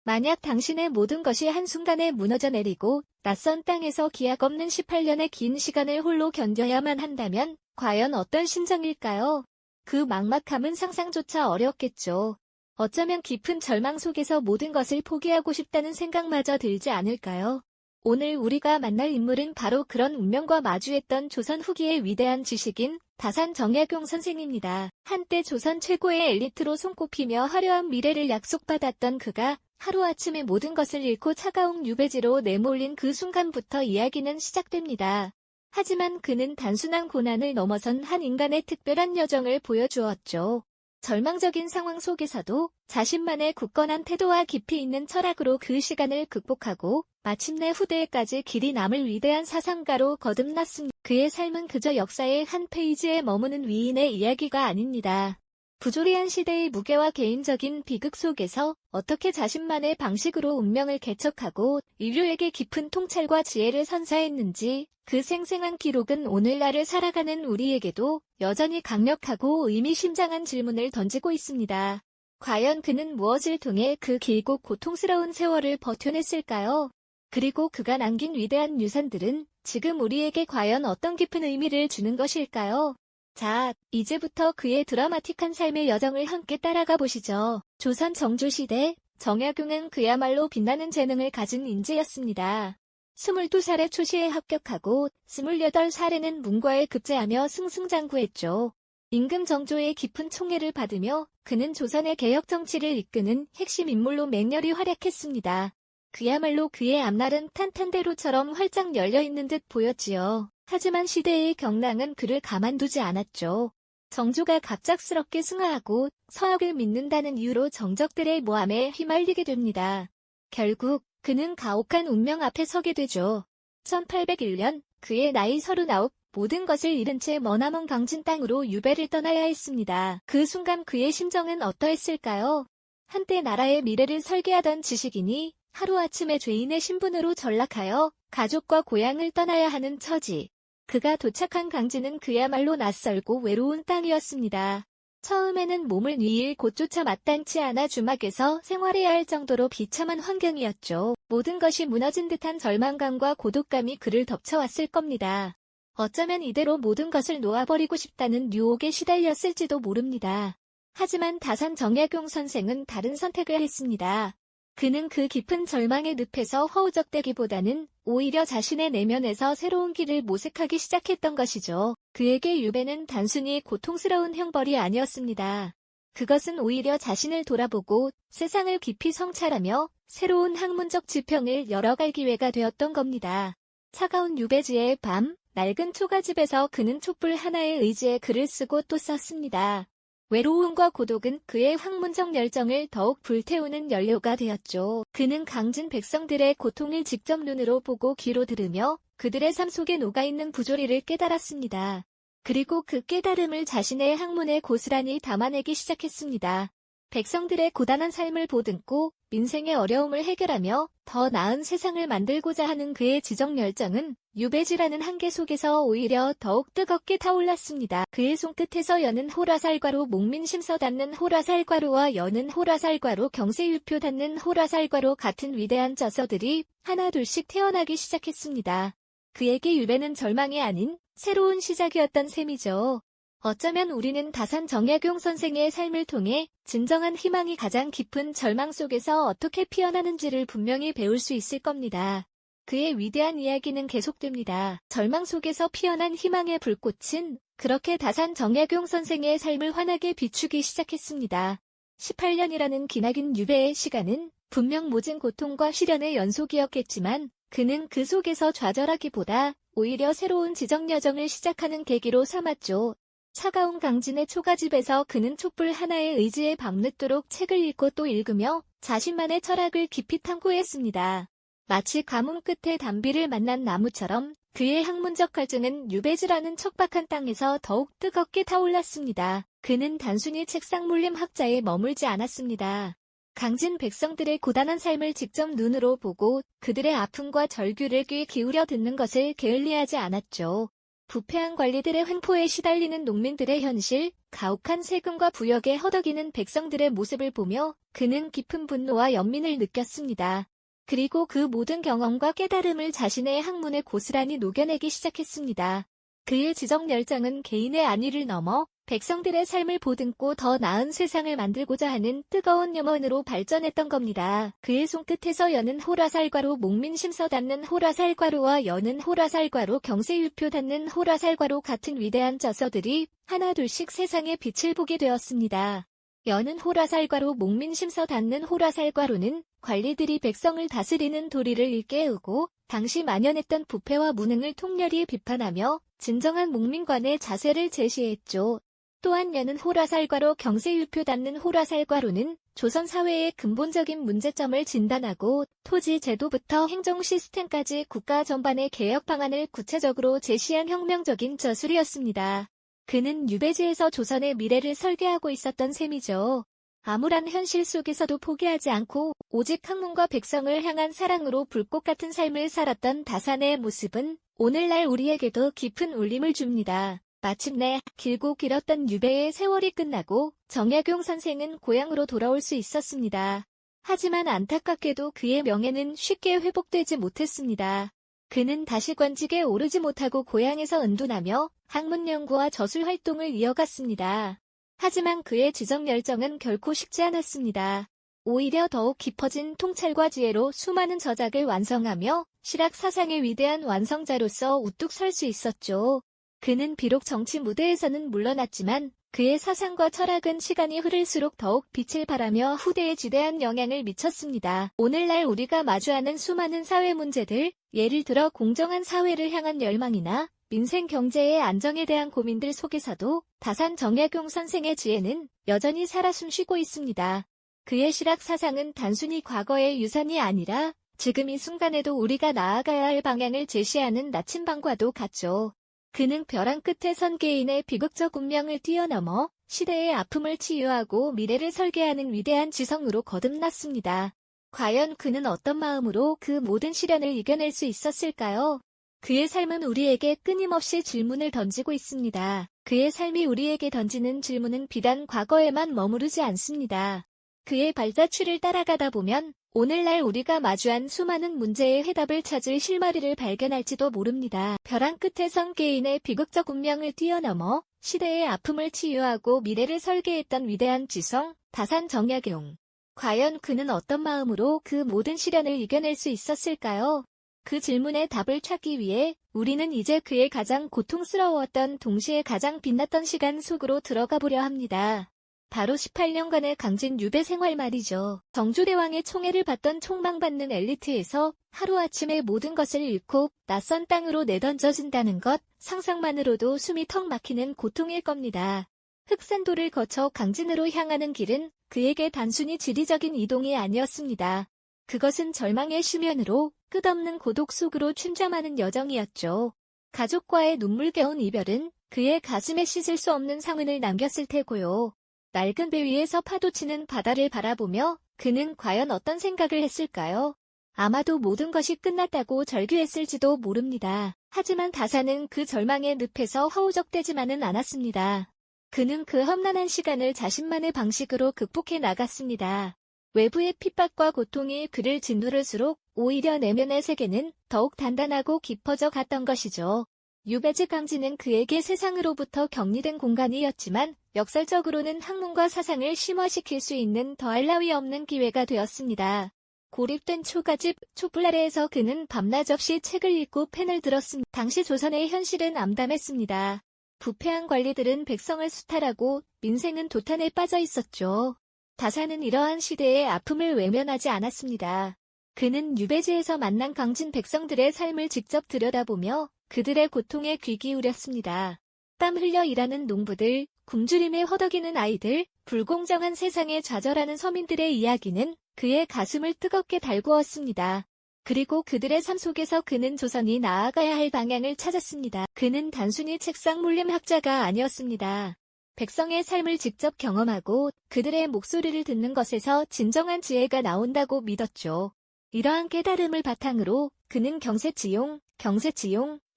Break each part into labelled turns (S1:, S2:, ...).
S1: 만약 당신의 모든 것이 한순간에 무너져 내리고 낯선 땅에서 기약 없는 18년의 긴 시간을 홀로 견뎌야만 한다면 과연 어떤 심정일까요? 그 막막함은 상상조차 어렵겠죠. 어쩌면 깊은 절망 속에서 모든 것을 포기하고 싶다는 생각마저 들지 않을까요? 오늘 우리가 만날 인물은 바로 그런 운명과 마주했던 조선 후기의 위대한 지식인 다산 정약용 선생입니다. 한때 조선 최고의 엘리트로 손꼽히며 화려한 미래를 약속받았던 그가 하루아침에 모든 것을 잃고 차가운 유배지로 내몰린 그 순간부터 이야기는 시작됩니다. 하지만 그는 단순한 고난을 넘어선 한 인간의 특별한 여정을 보여주었죠. 절망적인 상황 속에서도 자신만의 굳건한 태도와 깊이 있는 철학으로 그 시간을 극복하고 마침내 후대에까지 길이 남을 위대한 사상가로 거듭났습니다. 그의 삶은 그저 역사의 한 페이지에 머무는 위인의 이야기가 아닙니다. 부조리한 시대의 무게와 개인적인 비극 속에서 어떻게 자신만의 방식으로 운명을 개척하고 인류에게 깊은 통찰과 지혜를 선사했는지 그 생생한 기록은 오늘날을 살아가는 우리에게도 여전히 강력하고 의미심장한 질문을 던지고 있습니다. 과연 그는 무엇을 통해 그 길고 고통스러운 세월을 버텨냈을까요? 그리고 그가 남긴 위대한 유산들은 지금 우리에게 과연 어떤 깊은 의미를 주는 것일까요? 자, 이제부터 그의 드라마틱한 삶의 여정을 함께 따라가 보시죠. 조선 정조시대, 정약용은 그야말로 빛나는 재능을 가진 인재였습니다. 22살에 초시에 합격하고 28살에는 문과에 급제하며 승승장구했죠. 임금 정조의 깊은 총애를 받으며 그는 조선의 개혁 정치를 이끄는 핵심 인물로 맹렬히 활약했습니다. 그야말로 그의 앞날은 탄탄대로처럼 활짝 열려있는 듯 보였지요. 하지만 시대의 경랑은 그를 가만두지 않았죠. 정조가 갑작스럽게 승하하고 서학을 믿는다는 이유로 정적들의 모함에 휘말리게 됩니다. 결국 그는 가혹한 운명 앞에 서게 되죠. 1801년 그의 나이 39, 모든 것을 잃은 채 머나먼 강진 땅으로 유배를 떠나야 했습니다. 그 순간 그의 심정은 어떠했을까요? 한때 나라의 미래를 설계하던 지식인이 하루아침에 죄인의 신분으로 전락하여 가족과 고향을 떠나야 하는 처지. 그가 도착한 강진은 그야말로 낯설고 외로운 땅이었습니다. 처음에는 몸을 2일 곧조차 마땅치 않아 주막에서 생활해야 할 정도로 비참한 환경이었죠. 모든 것이 무너진 듯한 절망감과 고독감이 그를 덮쳐왔을 겁니다. 어쩌면 이대로 모든 것을 놓아버리고 싶다는 유혹에 시달렸을지도 모릅니다. 하지만 다산 정약용 선생은 다른 선택을 했습니다. 그는 그 깊은 절망의 늪에서 허우적대기보다는 오히려 자신의 내면에서 새로운 길을 모색하기 시작했던 것이죠. 그에게 유배는 단순히 고통스러운 형벌이 아니었습니다. 그것은 오히려 자신을 돌아보고 세상을 깊이 성찰하며 새로운 학문적 지평을 열어갈 기회가 되었던 겁니다. 차가운 유배지의 밤, 낡은 초가집에서 그는 촛불 하나에 의지해 글을 쓰고 또 썼습니다. 외로움과 고독은 그의 학문적 열정을 더욱 불태우는 연료가 되었죠. 그는 강진 백성들의 고통을 직접 눈으로 보고 귀로 들으며 그들의 삶 속에 녹아있는 부조리를 깨달았습니다. 그리고 그 깨달음을 자신의 학문에 고스란히 담아내기 시작했습니다. 백성들의 고단한 삶을 보듬고 민생의 어려움을 해결하며 더 나은 세상을 만들고자 하는 그의 지적 열정은 유배지라는 한계 속에서 오히려 더욱 뜨겁게 타올랐습니다. 그의 손끝에서 여는 호라살과로 목민심서 닿는 호라살과로와 여는 호라살과로 경세유표 닿는 호라살과로 같은 위대한 저서들이 하나둘씩 태어나기 시작했습니다. 그에게 유배는 절망이 아닌 새로운 시작이었던 셈이죠. 어쩌면 우리는 다산 정약용 선생의 삶을 통해 진정한 희망이 가장 깊은 절망 속에서 어떻게 피어나는지를 분명히 배울 수 있을 겁니다. 그의 위대한 이야기는 계속됩니다. 절망 속에서 피어난 희망의 불꽃은 그렇게 다산 정약용 선생의 삶을 환하게 비추기 시작했습니다. 18년이라는 기나긴 유배의 시간은 분명 모진 고통과 시련의 연속이었겠지만 그는 그 속에서 좌절하기보다 오히려 새로운 지적 여정을 시작하는 계기로 삼았죠. 차가운 강진의 초가집에서 그는 촛불 하나에 의지해 밤늦도록 책을 읽고 또 읽으며 자신만의 철학을 깊이 탐구했습니다. 마치 가뭄 끝에 단비를 만난 나무처럼 그의 학문적 갈증은 유배지라는 척박한 땅에서 더욱 뜨겁게 타올랐습니다. 그는 단순히 책상 물림 학자에 머물지 않았습니다. 강진 백성들의 고단한 삶을 직접 눈으로 보고 그들의 아픔과 절규를 귀 기울여 듣는 것을 게을리하지 않았죠. 부패한 관리들의 횡포에 시달리는 농민들의 현실, 가혹한 세금과 부역에 허덕이는 백성들의 모습을 보며 그는 깊은 분노와 연민을 느꼈습니다. 그리고 그 모든 경험과 깨달음을 자신의 학문에 고스란히 녹여내기 시작했습니다. 그의 지적 열정은 개인의 안위를 넘어 백성들의 삶을 보듬고 더 나은 세상을 만들고자 하는 뜨거운 염원으로 발전했던 겁니다. 그의 손끝에서 여는 호라살과로 목민심서 닿는 호라살과로와 여는 호라살과로 경세유표 닿는 호라살과로 같은 위대한 저서들이 하나둘씩 세상의 빛을 보게 되었습니다. 여는 호라살과로 목민심서 닿는 호라살과로는 관리들이 백성을 다스리는 도리를 일깨우고 당시 만연했던 부패와 무능을 통렬히 비판하며 진정한 목민관의 자세를 제시했죠. 또한 여는 호라살과로 경세유표 닿는 호라살과로는 조선 사회의 근본적인 문제점을 진단하고 토지 제도부터 행정 시스템까지 국가 전반의 개혁 방안을 구체적으로 제시한 혁명적인 저술이었습니다. 그는 유배지에서 조선의 미래를 설계하고 있었던 셈이죠. 암울한 현실 속에서도 포기하지 않고 오직 학문과 백성을 향한 사랑으로 불꽃 같은 삶을 살았던 다산의 모습은 오늘날 우리에게도 깊은 울림을 줍니다. 마침내 길고 길었던 유배의 세월이 끝나고 정약용 선생은 고향으로 돌아올 수 있었습니다. 하지만 안타깝게도 그의 명예는 쉽게 회복되지 못했습니다. 그는 다시 관직에 오르지 못하고 고향에서 은둔하며 학문 연구와 저술 활동을 이어갔습니다. 하지만 그의 지적 열정은 결코 식지 않았습니다. 오히려 더욱 깊어진 통찰과 지혜로 수많은 저작을 완성하며 실학 사상의 위대한 완성자로서 우뚝 설 수 있었죠. 그는 비록 정치 무대에서는 물러났지만 그의 사상과 철학은 시간이 흐를수록 더욱 빛을 발하며 후대에 지대한 영향을 미쳤습니다. 오늘날 우리가 마주하는 수많은 사회 문제들, 예를 들어 공정한 사회를 향한 열망이나 민생 경제의 안정에 대한 고민들 속에서도 다산 정약용 선생의 지혜는 여전히 살아 숨쉬고 있습니다. 그의 실학 사상은 단순히 과거의 유산이 아니라 지금 이 순간에도 우리가 나아가야 할 방향을 제시하는 나침반과도 같죠. 그는 벼랑 끝에 선 개인의 비극적 운명을 뛰어넘어 시대의 아픔을 치유하고 미래를 설계하는 위대한 지성으로 거듭났습니다. 과연 그는 어떤 마음으로 그 모든 시련을 이겨낼 수 있었을까요? 그의 삶은 우리에게 끊임없이 질문을 던지고 있습니다. 그의 삶이 우리에게 던지는 질문은 비단 과거에만 머무르지 않습니다. 그의 발자취를 따라가다 보면 오늘날 우리가 마주한 수많은 문제의 해답을 찾을 실마리를 발견할지도 모릅니다. 벼랑 끝에 선 개인의 비극적 운명을 뛰어넘어 시대의 아픔을 치유하고 미래를 설계했던 위대한 지성, 다산 정약용. 과연 그는 어떤 마음으로 그 모든 시련을 이겨낼 수 있었을까요? 그 질문에 답을 찾기 위해 우리는 이제 그의 가장 고통스러웠던 동시에 가장 빛났던 시간 속으로 들어가 보려 합니다. 바로 18년간의 강진 유배 생활 말이죠. 정조대왕의 총애를 받던 촉망받는 엘리트에서 하루아침에 모든 것을 잃고 낯선 땅으로 내던져진다는 것, 상상만으로도 숨이 턱 막히는 고통일 겁니다. 흑산도를 거쳐 강진으로 향하는 길은 그에게 단순히 지리적인 이동이 아니었습니다. 그것은 절망의 심연으로 끝없는 고독 속으로 춘잠하는 여정이었죠. 가족과의 눈물겨운 이별은 그의 가슴에 씻을 수 없는 상흔을 남겼을 테고요. 낡은 배 위에서 파도치는 바다를 바라보며 그는 과연 어떤 생각을 했을까요? 아마도 모든 것이 끝났다고 절규했을지도 모릅니다. 하지만 다산은 그 절망의 늪에서 허우적대지만은 않았습니다. 그는 그 험난한 시간을 자신만의 방식으로 극복해 나갔습니다. 외부의 핍박과 고통이 그를 짓누를수록 오히려 내면의 세계는 더욱 단단하고 깊어져 갔던 것이죠. 유배지 강진은 그에게 세상으로부터 격리된 공간이었지만 역설적으로는 학문과 사상을 심화시킬 수 있는 더할 나위 없는 기회가 되었습니다. 고립된 초가집 촛불 아래에서 그는 밤낮 없이 책을 읽고 펜을 들었습니다. 당시 조선의 현실은 암담했습니다. 부패한 관리들은 백성을 수탈하고 민생은 도탄에 빠져 있었죠. 다산은 이러한 시대의 아픔을 외면하지 않았습니다. 그는 유배지에서 만난 강진 백성들의 삶을 직접 들여다보며 그들의 고통에 귀 기울였습니다. 땀 흘려 일하는 농부들, 굶주림에 허덕이는 아이들, 불공정한 세상에 좌절하는 서민들의 이야기는 그의 가슴을 뜨겁게 달구었습니다. 그리고 그들의 삶 속에서 그는 조선이 나아가야 할 방향을 찾았습니다. 그는 단순히 책상 물림학자가 아니었습니다. 백성의 삶을 직접 경험하고 그들의 목소리를 듣는 것에서 진정한 지혜가 나온다고 믿었죠. 이러한 깨달음을 바탕으로 그는 경세지용을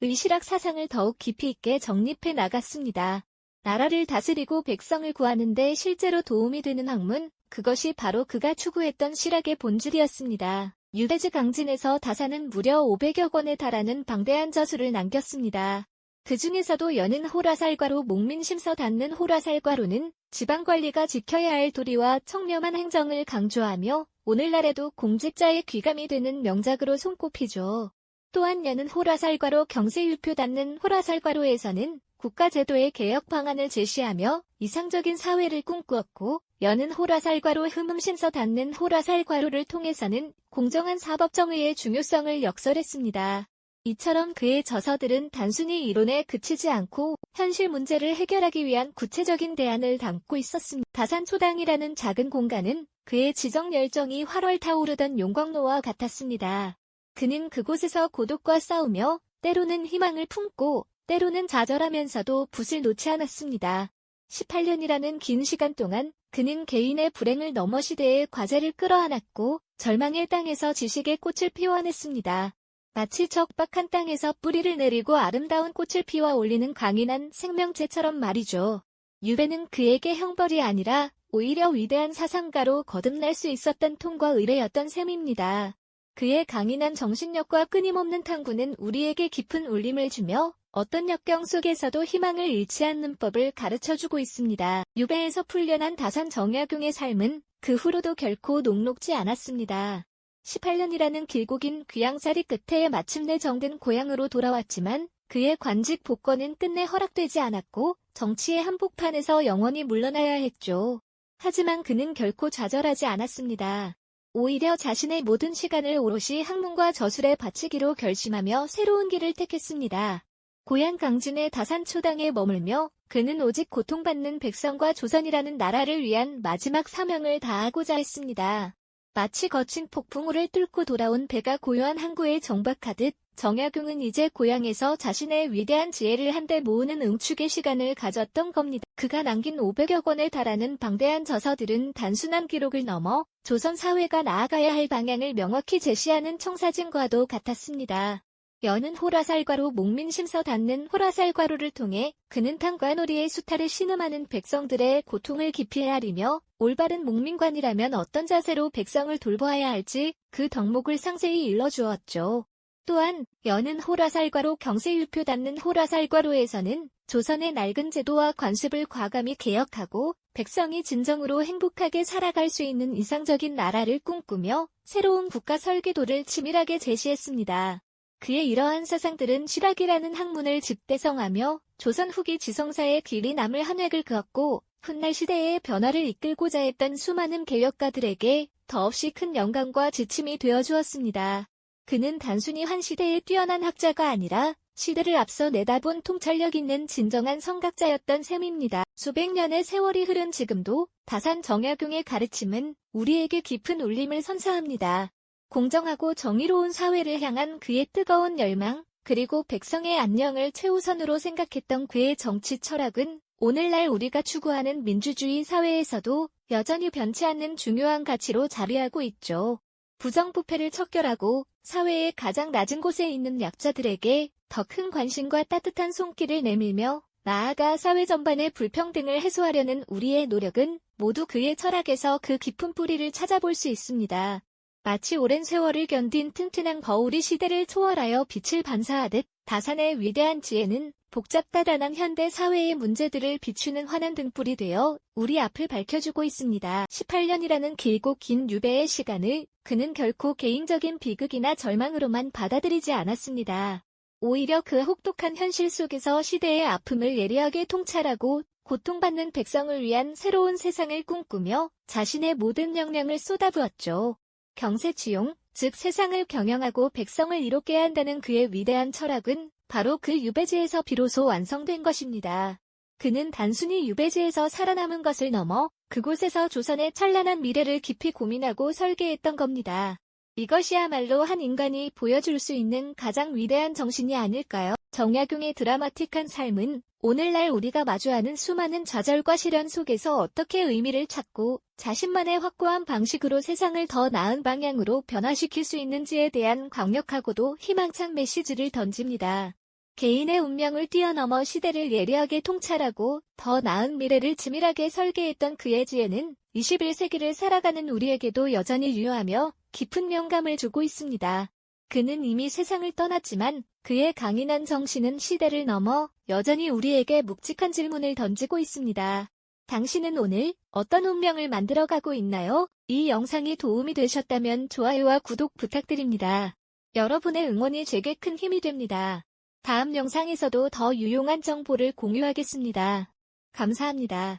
S1: 의실학 사상을 더욱 깊이 있게 정립해 나갔습니다. 나라를 다스리고 백성을 구하는데 실제로 도움이 되는 학문, 그것이 바로 그가 추구했던 실학의 본질이었습니다. 유배지 강진에서 다산은 무려 500여 권에 달하는 방대한 저술을 남겼습니다. 그 중에서도 여는 호라살과로 목민심서 닿는 호라살과로는 지방관리가 지켜야 할 도리와 청렴한 행정을 강조하며 오늘날에도 공직자의 귀감이 되는 명작으로 손꼽히죠. 또한 여는 호라살과로 경세유표 닿는 호라살과로에서는 국가제도의 개혁 방안을 제시하며 이상적인 사회를 꿈꾸었고, 여는 호라살과로 흠음심서 닿는 호라살과로를 통해서는 공정한 사법정의의 중요성을 역설했습니다. 이처럼 그의 저서들은 단순히 이론에 그치지 않고 현실 문제를 해결하기 위한 구체적인 대안을 담고 있었습니다. 다산초당이라는 작은 공간은 그의 지적 열정이 활활 타오르던 용광로와 같았습니다. 그는 그곳에서 고독과 싸우며 때로는 희망을 품고 때로는 좌절하면서도 붓을 놓지 않았습니다. 18년이라는 긴 시간 동안 그는 개인의 불행을 넘어 시대의 과제를 끌어안았고 절망의 땅에서 지식의 꽃을 피워냈습니다. 마치 척박한 땅에서 뿌리를 내리고 아름다운 꽃을 피워 올리는 강인한 생명체처럼 말이죠. 유배는 그에게 형벌이 아니라 오히려 위대한 사상가로 거듭날 수 있었던 통과 의례였던 셈입니다. 그의 강인한 정신력과 끊임없는 탐구는 우리에게 깊은 울림을 주며 어떤 역경 속에서도 희망을 잃지 않는 법을 가르쳐주고 있습니다. 유배에서 풀려난 다산 정약용의 삶은 그 후로도 결코 녹록지 않았습니다. 18년이라는 길고 긴 귀양살이 끝에 마침내 정든 고향으로 돌아왔지만 그의 관직 복권은 끝내 허락되지 않았고 정치의 한복판에서 영원히 물러나야 했죠. 하지만 그는 결코 좌절하지 않았습니다. 오히려 자신의 모든 시간을 오롯이 학문과 저술에 바치기로 결심하며 새로운 길을 택했습니다. 고향 강진의 다산초당에 머물며 그는 오직 고통받는 백성과 조선이라는 나라를 위한 마지막 사명을 다하고자 했습니다. 마치 거친 폭풍우를 뚫고 돌아온 배가 고요한 항구에 정박하듯 정약용은 이제 고향에서 자신의 위대한 지혜를 한데 모으는 응축의 시간을 가졌던 겁니다. 그가 남긴 500여 권에 달하는 방대한 저서들은 단순한 기록을 넘어 조선 사회가 나아가야 할 방향을 명확히 제시하는 청사진과도 같았습니다. 여는 호라살과로 목민심서 닿는 호라살과로를 통해 그는 탕과놀이의 수탈을 신음하는 백성들의 고통을 깊이 헤아리며 올바른 목민관이라면 어떤 자세로 백성을 돌보아야 할지 그 덕목을 상세히 일러주었죠. 또한 여는 호라살과로 경세유표 닿는 호라살과로에서는 조선의 낡은 제도와 관습을 과감히 개혁하고 백성이 진정으로 행복하게 살아갈 수 있는 이상적인 나라를 꿈꾸며 새로운 국가 설계도를 치밀하게 제시했습니다. 그의 이러한 사상들은 실학이라는 학문을 집대성하며 조선 후기 지성사의 길이 남을 한 획을 그었고 훗날 시대의 변화를 이끌고자 했던 수많은 개혁가들에게 더없이 큰 영감과 지침이 되어주었습니다. 그는 단순히 한 시대의 뛰어난 학자가 아니라 시대를 앞서 내다본 통찰력 있는 진정한 성각자였던 셈입니다. 수백 년의 세월이 흐른 지금도 다산 정약용의 가르침은 우리에게 깊은 울림을 선사합니다. 공정하고 정의로운 사회를 향한 그의 뜨거운 열망, 그리고 백성의 안녕을 최우선으로 생각했던 그의 정치 철학은 오늘날 우리가 추구하는 민주주의 사회에서도 여전히 변치 않는 중요한 가치로 자리하고 있죠. 부정부패를 척결하고 사회의 가장 낮은 곳에 있는 약자들에게 더 큰 관심과 따뜻한 손길을 내밀며 나아가 사회 전반의 불평등을 해소하려는 우리의 노력은 모두 그의 철학에서 그 깊은 뿌리를 찾아볼 수 있습니다. 마치 오랜 세월을 견딘 튼튼한 거울이 시대를 초월하여 빛을 반사하듯 다산의 위대한 지혜는 복잡다단한 현대 사회의 문제들을 비추는 환한 등불이 되어 우리 앞을 밝혀주고 있습니다. 18년이라는 길고 긴 유배의 시간을 그는 결코 개인적인 비극이나 절망으로만 받아들이지 않았습니다. 오히려 그 혹독한 현실 속에서 시대의 아픔을 예리하게 통찰하고 고통받는 백성을 위한 새로운 세상을 꿈꾸며 자신의 모든 역량을 쏟아부었죠. 경세치용, 즉 세상을 경영하고 백성을 이롭게 한다는 그의 위대한 철학은 바로 그 유배지에서 비로소 완성된 것입니다. 그는 단순히 유배지에서 살아남은 것을 넘어 그곳에서 조선의 찬란한 미래를 깊이 고민하고 설계했던 겁니다. 이것이야말로 한 인간이 보여줄 수 있는 가장 위대한 정신이 아닐까요? 정약용의 드라마틱한 삶은 오늘날 우리가 마주하는 수많은 좌절과 시련 속에서 어떻게 의미를 찾고 자신만의 확고한 방식으로 세상을 더 나은 방향으로 변화시킬 수 있는지에 대한 강력하고도 희망찬 메시지를 던집니다. 개인의 운명을 뛰어넘어 시대를 예리하게 통찰하고 더 나은 미래를 치밀하게 설계했던 그의 지혜는 21세기를 살아가는 우리에게도 여전히 유효하며 깊은 영감을 주고 있습니다. 그는 이미 세상을 떠났지만 그의 강인한 정신은 시대를 넘어 여전히 우리에게 묵직한 질문을 던지고 있습니다. 당신은 오늘 어떤 운명을 만들어가고 있나요? 이 영상이 도움이 되셨다면 좋아요와 구독 부탁드립니다. 여러분의 응원이 제게 큰 힘이 됩니다. 다음 영상에서도 더 유용한 정보를 공유하겠습니다. 감사합니다.